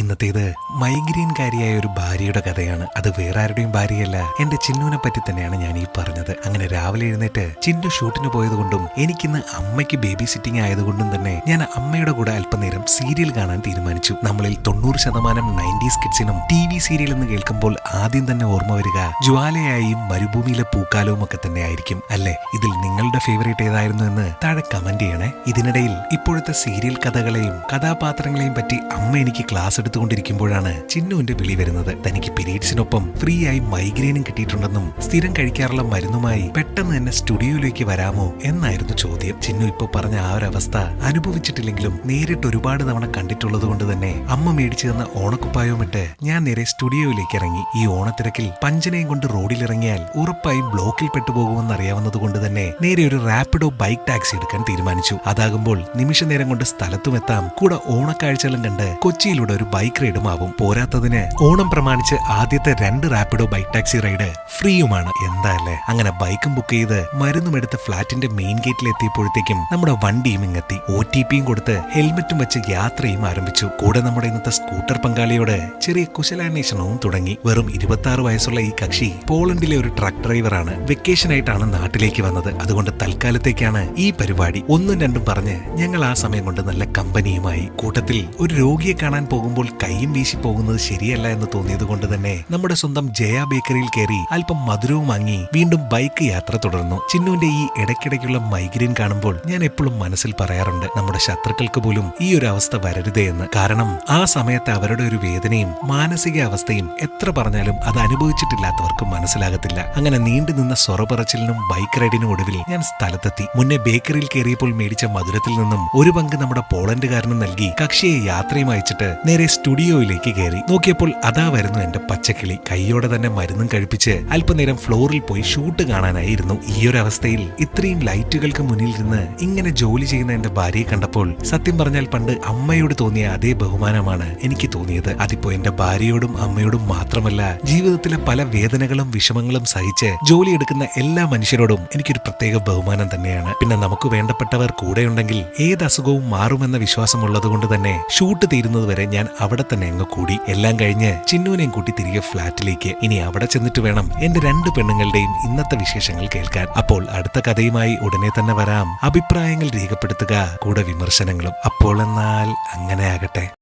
ഇന്നത്തേത് മൈഗ്രെയിൻകാരിയായ ഒരു ഭാര്യയുടെ കഥയാണ്. അത് വേറെ ആരുടെയും ഭാര്യയല്ല, എന്റെ ചിന്നുവിനെ പറ്റി തന്നെയാണ് ഞാൻ ഈ പറഞ്ഞത്. അങ്ങനെ രാവിലെ എഴുന്നേറ്റ് ചിന്നു ഷൂട്ടിന് പോയതുകൊണ്ടും എനിക്കിന്ന് അമ്മയ്ക്ക് ബേബി സിറ്റിംഗ് ആയതുകൊണ്ടും തന്നെ ഞാൻ അമ്മയുടെ കൂടെ അല്പനേരം സീരിയൽ കാണാൻ തീരുമാനിച്ചു. നമ്മളിൽ 90% 90s കിഡ്സിനും TV സീരിയൽ എന്ന് കേൾക്കുമ്പോൾ ആദ്യം തന്നെ ഓർമ്മ വരിക ജ്വാലയായും മരുഭൂമിയിലെ പൂക്കാലവും ഒക്കെ തന്നെ ആയിരിക്കും അല്ലെ? ഇതിൽ നിങ്ങളുടെ ഫേവറേറ്റ് ഏതായിരുന്നു എന്ന് താഴെ കമന്റ് ചെയ്യണേ. ഇതിനിടയിൽ ഇപ്പോഴത്തെ സീരിയൽ കഥകളെയും കഥാപാത്രങ്ങളെയും പറ്റി അമ്മ എനിക്ക് ക്ലാസ് എടുത്തുകൊണ്ടിരിക്കുമ്പോഴാണ് ചിന്നുവിന്റെ വിളി വരുന്നത്. തനിക്ക് പീരീഡ്സിനൊപ്പം ഫ്രീ ആയി മൈഗ്രെയിനും കിട്ടിയിട്ടുണ്ടെന്നും സ്ഥിരം കഴിക്കാറുള്ള മരുന്നുമായി പെട്ടെന്ന് തന്നെ സ്റ്റുഡിയോയിലേക്ക് വരാമോ എന്നായിരുന്നു ചോദ്യം. ചിന്നു ഇപ്പൊ പറഞ്ഞ ആ ഒരു അവസ്ഥ അനുഭവിച്ചിട്ടില്ലെങ്കിലും നേരിട്ട് ഒരുപാട് തവണ കണ്ടിട്ടുള്ളത് കൊണ്ട് തന്നെ അമ്മ മേടിച്ചു തന്ന ഓണക്കുപ്പായവും ഇട്ട് ഞാൻ നേരെ സ്റ്റുഡിയോയിലേക്ക് ഇറങ്ങി. ഈ ഓണത്തിരക്കിൽ പഞ്ചനയും കൊണ്ട് റോഡിലിറങ്ങിയാൽ ഉറപ്പായും ബ്ലോക്കിൽ പെട്ടുപോകുമെന്ന് അറിയാവുന്നത് കൊണ്ട് തന്നെ നേരെ ഒരു റാപ്പിഡോ ബൈക്ക് ടാക്സി എടുക്കാൻ തീരുമാനിച്ചു. അതാകുമ്പോൾ നിമിഷ നേരം കൊണ്ട് സ്ഥലത്തും എത്താം, കൂടെ ഓണക്കാഴ്ചകളും കണ്ട് കൊച്ചിയിലൂടെ ഒരു ബൈക്ക് റൈഡും ആവും. പോരാത്തതിന് ഓണം പ്രമാണിച്ച് ആദ്യത്തെ 2 റാപ്പിഡോ ബൈക്ക് ടാക്സി റൈഡ് ഫ്രീയുമാണ്. എന്താ അല്ലേ? അങ്ങനെ ബൈക്കും ബുക്ക് ചെയ്ത് മരുന്നും എടുത്ത് ഫ്ളാറ്റിന്റെ മെയിൻ ഗേറ്റിൽ എത്തിയപ്പോഴത്തേക്കും നമ്മുടെ വണ്ടിയും ഇങ്ങെത്തി. OTPയും കൊടുത്ത് ഹെൽമെറ്റും വെച്ച് യാത്രയും ആരംഭിച്ചു. കൂടെ നമ്മുടെ ഇന്നത്തെ സ്കൂട്ടർ പങ്കാളിയോട് ചെറിയ കുശലാന്വേഷണവും തുടങ്ങി. വെറും 26 വയസ്സുള്ള ഈ കക്ഷി പോളണ്ടിലെ ഒരു ട്രക്ക് ഡ്രൈവറാണ്. വെക്കേഷനായിട്ടാണ് നാട്ടിലേക്ക് വന്നത്. അതുകൊണ്ട് തൽക്കാലത്തേക്കാണ് ഈ പരിപാടി. 1ഉം 2ഉം പറഞ്ഞ് ഞങ്ങൾ ആ സമയം കൊണ്ട് നല്ല കമ്പനിയുമായി. കൂട്ടത്തിൽ ഒരു രോഗിയെ കാണാൻ പോകുമ്പോൾ കൈയും വീശി പോകുന്നത് ശരിയല്ല എന്ന് തോന്നിയത് കൊണ്ട് തന്നെ നമ്മുടെ സ്വന്തം ജയ ബേക്കറിയിൽ കയറി അല്പം മധുരവും വാങ്ങി വീണ്ടും ബൈക്ക് യാത്ര തുടർന്നു. ചിന്നുവിന്റെ ഈ ഇടയ്ക്കിടയ്ക്കുള്ള മൈഗ്രെയിൻ കാണുമ്പോൾ ഞാൻ എപ്പോഴും മനസ്സിൽ പറയാറുണ്ട്, നമ്മുടെ ശത്രുക്കൾക്ക് പോലും ഈ ഒരു അവസ്ഥ വരരുതേ എന്ന്. കാരണം ആ സമയത്ത് അവരുടെ ഒരു വേദനയും മാനസിക അവസ്ഥയും എത്ര പറഞ്ഞാലും അത് അനുഭവിച്ചിട്ടില്ലാത്തവർക്ക് മനസ്സിലാകത്തില്ല. അങ്ങനെ നീണ്ടു നിന്ന സ്വറപറച്ചിലിനും ബൈക്ക് റൈഡിനും ഒടുവിൽ ഞാൻ സ്ഥലത്തെത്തി. മുന്നേ ബേക്കറിയിൽ കയറിയപ്പോൾ മേടിച്ച മധുരത്തിൽ നിന്നും ഒരു പങ്ക് നമ്മുടെ പോളണ്ടുകാരനും നൽകി കക്ഷിയെ യാത്രയും അയച്ചിട്ട് നേരെ സ്റ്റുഡിയോയിലേക്ക് കയറി. നോക്കിയപ്പോൾ അതാ വരുന്നു എന്റെ പച്ചക്കിളി. കൈയോടെ തന്നെ മരുന്നും കഴിപ്പിച്ച് അല്പനേരം ഫ്ലോറിൽ പോയി ഷൂട്ട് കാണാനായിരുന്നു. ഈ ഒരു അവസ്ഥയിൽ ഇത്രയും ലൈറ്റുകൾക്ക് മുന്നിൽ നിന്ന് ഇങ്ങനെ ജോലി ചെയ്യുന്ന എന്റെ ഭാര്യയെ കണ്ടപ്പോൾ സത്യം പറഞ്ഞാൽ പണ്ട് അമ്മയോട് തോന്നിയ അതേ ബഹുമാനമാണ് എനിക്ക് തോന്നിയത്. അതിപ്പോ എന്റെ ഭാര്യയോടും അമ്മയോടും മാത്രമല്ല, ജീവിതത്തിലെ പല വേദനകളും വിഷമങ്ങളും സഹിച്ച് ജോലിയെടുക്കുന്ന എല്ലാ മനുഷ്യരോടും എനിക്കൊരു പ്രത്യേക ബഹുമാനം തന്നെയാണ്. പിന്നെ നമുക്ക് വേണ്ടപ്പെട്ടവർ കൂടെയുണ്ടെങ്കിൽ ഏത് അസുഖവും മാറുമെന്ന വിശ്വാസമുള്ളത് കൊണ്ട് തന്നെ ഷൂട്ട് തീരുന്നത് വരെ ഞാൻ അവിടെ തന്നെ അങ്ങ് കൂടി. എല്ലാം കഴിഞ്ഞ് ചിന്നുവിനെയും കൂട്ടി തിരികെ ഫ്ലാറ്റിലേക്ക്. ഇനി അവിടെ ചെന്നിട്ട് വേണം എന്റെ 2 പെണ്ണുങ്ങളുടെയും ഇന്നത്തെ വിശേഷങ്ങൾ കേൾക്കാൻ. അപ്പോൾ അടുത്ത കഥയുമായി ഉടനെ തന്നെ വരാം. അഭിപ്രായങ്ങൾ രേഖപ്പെടുത്തുക, കൂടെ വിമർശനങ്ങളും. അപ്പോൾ എന്നാൽ അങ്ങനെ ആകട്ടെ.